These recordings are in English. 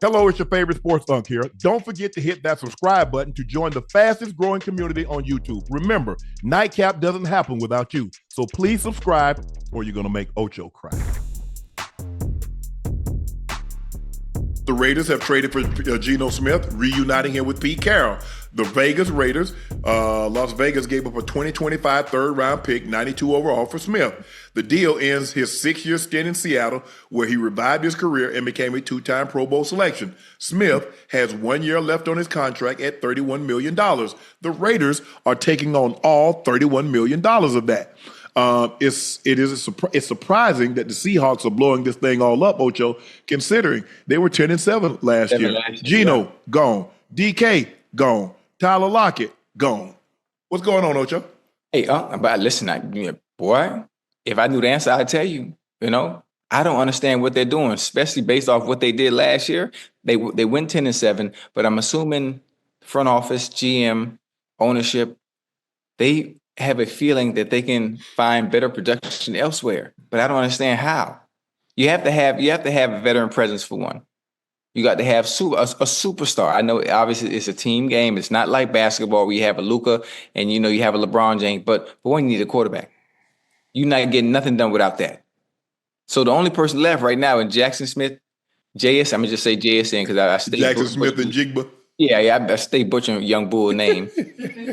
Hello, it's your favorite sports Unc here. Don't forget to hit that subscribe button to join the fastest growing community on YouTube. Remember, Nightcap doesn't happen without you. So please subscribe or you're going to make Ocho cry. The Raiders have traded for Geno Smith, reuniting him with Pete Carroll. The Vegas Raiders, Las Vegas gave up a 2025 third-round pick, 92 overall, for Smith. The deal ends his 6-year stint in Seattle, where he revived his career and became a 2-time Pro Bowl selection. Smith has 1 year left on his contract at $31 million. The Raiders are taking on all $31 million of that. It's surprising that the Seahawks are blowing this thing all up, Ocho, considering they were 10-7 last year. Geno, gone. DK, gone. Tyler Lockett, gone. What's going on, Ocho? Hey, but listen, boy, if I knew the answer, I'd tell you. I don't understand what they're doing, especially based off what they did last year. They went 10-7, but I'm assuming front office, GM, ownership, they have a feeling that they can find better production elsewhere. But I don't understand how. You have to have a veteran presence for one. You got to have a superstar. I know obviously it's a team game. It's not like basketball where you have a Luka and you have a LeBron James, but one, you need a quarterback. You're not getting nothing done without that. So the only person left right now is Jackson Smith, JS. I'm gonna just say JSN because I stay Jackson Smith and Jigba. Yeah, I stay butchering young bull name.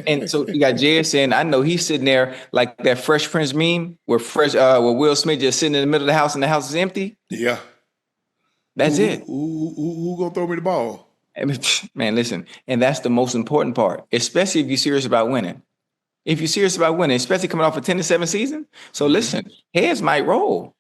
And so you got JSN. I know he's sitting there like that Fresh Prince meme where Will Smith just sitting in the middle of the house and the house is empty. Yeah. That's it. Who gonna throw me the ball? Man, listen, and that's the most important part, especially if you're serious about winning. If you're serious about winning, especially coming off a 10-7 season. So listen, heads might roll.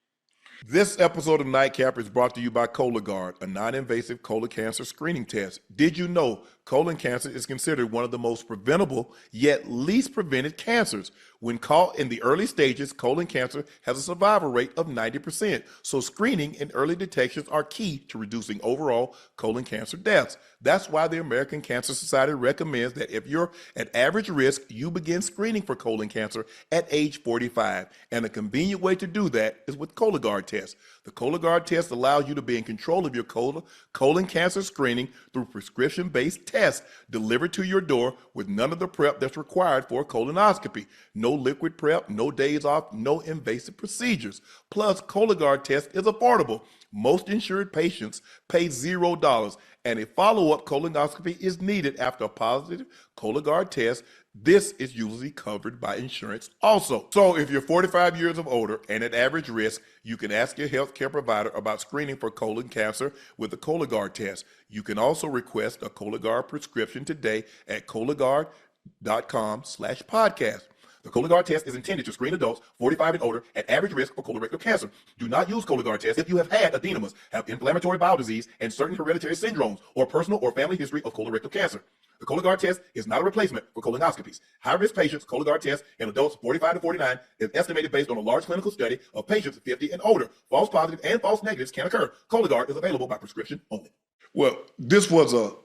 This episode of Nightcap is brought to you by Cologuard, a non-invasive colon cancer screening test. Did you know colon cancer is considered one of the most preventable yet least prevented cancers? When caught in the early stages, colon cancer has a survival rate of 90%. So screening and early detections are key to reducing overall colon cancer deaths. That's why the American Cancer Society recommends that if you're at average risk, you begin screening for colon cancer at age 45. And a convenient way to do that is with Cologuard test. The Cologuard test allows you to be in control of your colon cancer screening through prescription-based tests delivered to your door with none of the prep that's required for a colonoscopy. No liquid prep, no days off, no invasive procedures. Plus, Cologuard test is affordable. Most insured patients pay $0, and a follow-up colonoscopy is needed after a positive Cologuard test. This is usually covered by insurance also. So if you're 45 years of older and at average risk, you can ask your healthcare provider about screening for colon cancer with the Cologuard test. You can also request a Cologuard prescription today at Cologuard.com/podcast. The Cologuard test is intended to screen adults 45 and older at average risk for colorectal cancer. Do not use Cologuard test if you have had adenomas, have inflammatory bowel disease, and certain hereditary syndromes, or personal or family history of colorectal cancer. The Cologuard test is not a replacement for colonoscopies. High-risk patients' Cologuard test in adults 45 to 49 is estimated based on a large clinical study of patients 50 and older. False positives and false negatives can occur. Cologuard is available by prescription only. Well, this was a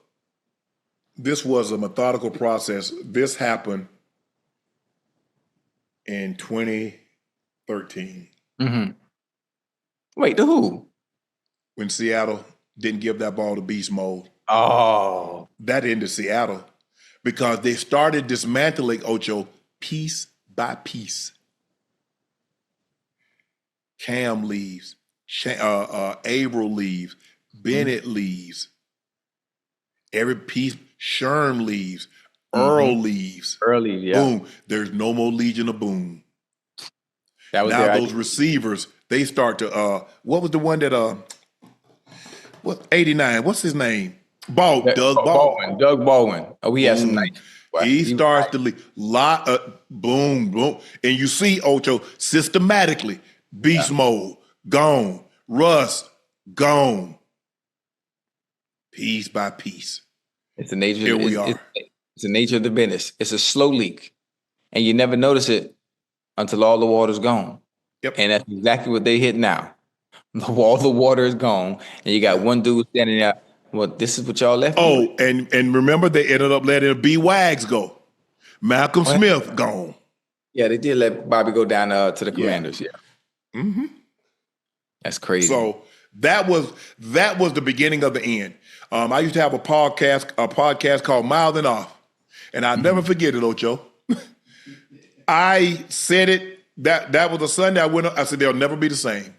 methodical process. This happened in 2013. Mm-hmm. Wait, to who? When Seattle didn't give that ball to beast mode. Oh. That ended Seattle because they started dismantling Ocho piece by piece. Cam leaves, Averill leaves, Bennett leaves. Every piece, Sherm leaves, Earl leaves. Early, yeah. Boom. There's no more Legion of Boom. That was now those receivers, they start to what was the one that 89? What's his name? Doug Baldwin. Doug Baldwin. Oh, he has some nice. He starts to lead. Boom, boom. And you see Ocho systematically. Beast mode, gone. Russ, gone. Piece by piece. It's the nature. Here we are. It's the nature of the business. It's a slow leak. And you never notice it until all the water's gone. Yep. And that's exactly what they hit now. All the water is gone. And you got one dude standing there. Well, this is what y'all left. Oh, and remember they ended up letting B. Wags go. Malcolm Smith gone. Yeah, they did let Bobby go down to the Commanders. Yeah. Mm-hmm. That's crazy. So That was the beginning of the end. I used to have a podcast called Miles and Off, and I'll never forget it, Ocho. I said it. That was a Sunday. I said they'll never be the same.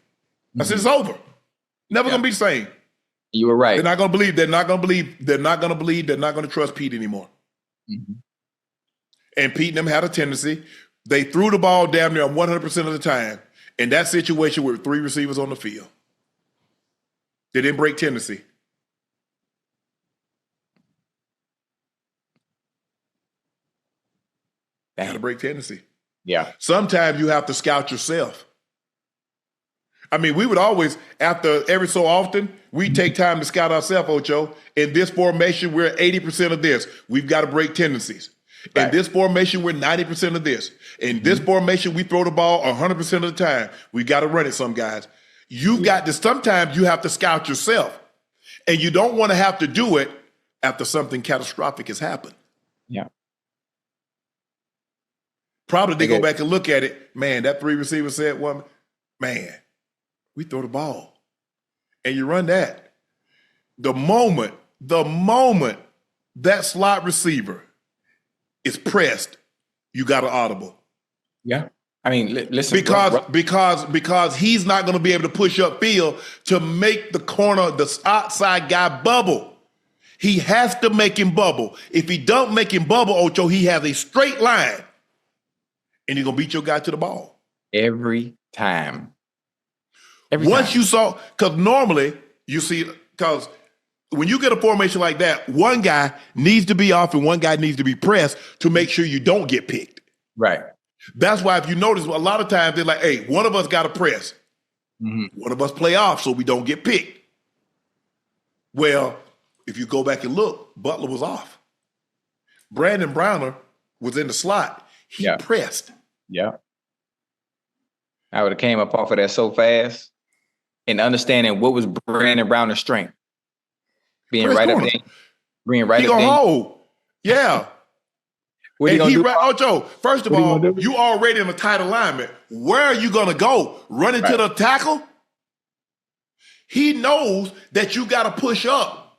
I said it's over. Never gonna be the same. You were right. They're not gonna believe. They're not gonna believe. They're not gonna believe. They're not gonna trust Pete anymore. And Pete and them had a tendency. They threw the ball damn near 100% of the time in that situation with 3 receivers on the field. They didn't break tendency. They had to break tendency. Yeah. Sometimes you have to scout yourself. I mean, we would always, after every so often, we take time to scout ourselves, Ocho. In this formation, we're 80% of this. We've got to break tendencies. Right. In this formation, we're 90% of this. In this formation, we throw the ball 100% of the time. We got to run it, some guys. You've got to, sometimes you have to scout yourself. And you don't want to have to do it after something catastrophic has happened. Yeah. Probably they go back and look at it. Man, that 3 receiver set one, man, we throw the ball. And you run that. The moment that slot receiver is pressed, you got an audible. Yeah. I mean, listen. Because he's not going to be able to push up field to make the corner, the outside guy bubble. He has to make him bubble. If he don't make him bubble, Ocho, he has a straight line. And he's going to beat your guy to the ball. Every time. Once you saw, because normally you see, because when you get a formation like that, one guy needs to be off and one guy needs to be pressed to make sure you don't get picked. Right. That's why if you notice, a lot of times they're like, hey, one of us got to press. One of us play off so we don't get picked. Well, if you go back and look, Butler was off. Brandon Browner was in the slot. He pressed. Yeah. I would have came up off of that so fast and understanding what was Brandon Browner's strength. Being right up there. Being right up there. He gonna hold. Yeah. What he gonna do? Ocho, first of all, you already in a tight alignment. Where are you gonna go? Running to the tackle? He knows that you got to push up.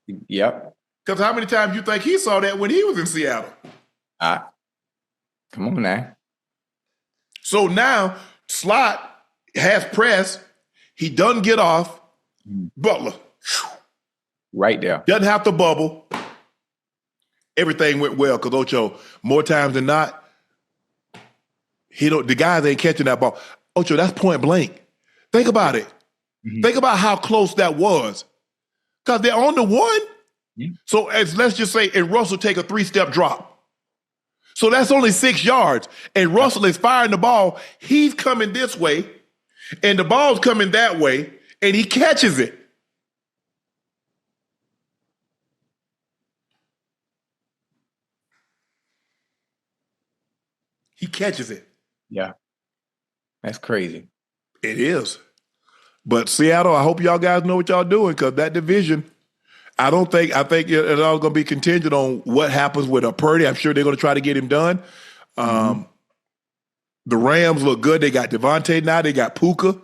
Yep. Because how many times you think he saw that when he was in Seattle? Come on now. So now, slot has press. He doesn't get off. Butler. Right there. Doesn't have to bubble. Everything went well because Ocho, more times than not, the guys ain't catching that ball. Ocho, that's point blank. Think about it. Think about how close that was. Because they're on the 1. So let's just say, and Russell take a 3-step drop. So that's only 6 yards. And Russell is firing the ball. He's coming this way, and the ball's coming that way, and he catches it. He catches it. Yeah. That's crazy. It is. But Seattle, I hope y'all guys know what y'all doing, because that division, I think it's all going to be contingent on what happens with Purdy. I'm sure they're going to try to get him done. The Rams look good. They got Devontae now. They got Puka.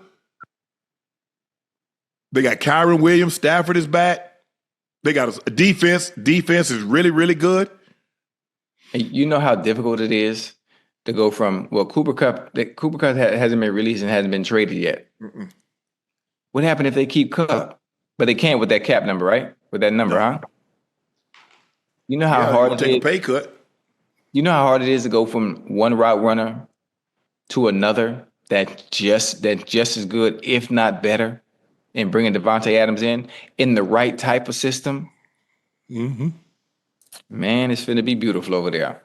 They got Kyron Williams. Stafford is back. They got a defense. Defense is really, really good. And you know how difficult it is to go from, Cooper Kupp hasn't been released and hasn't been traded yet. What happened if they keep Kupp? But they can't with that cap number, right? With that number, huh? You know how hard it is. Take a pay cut. You know how hard it is to go from one route runner to another that just as good, if not better, and bringing Devontae Adams in the right type of system. Man, it's finna be beautiful over there.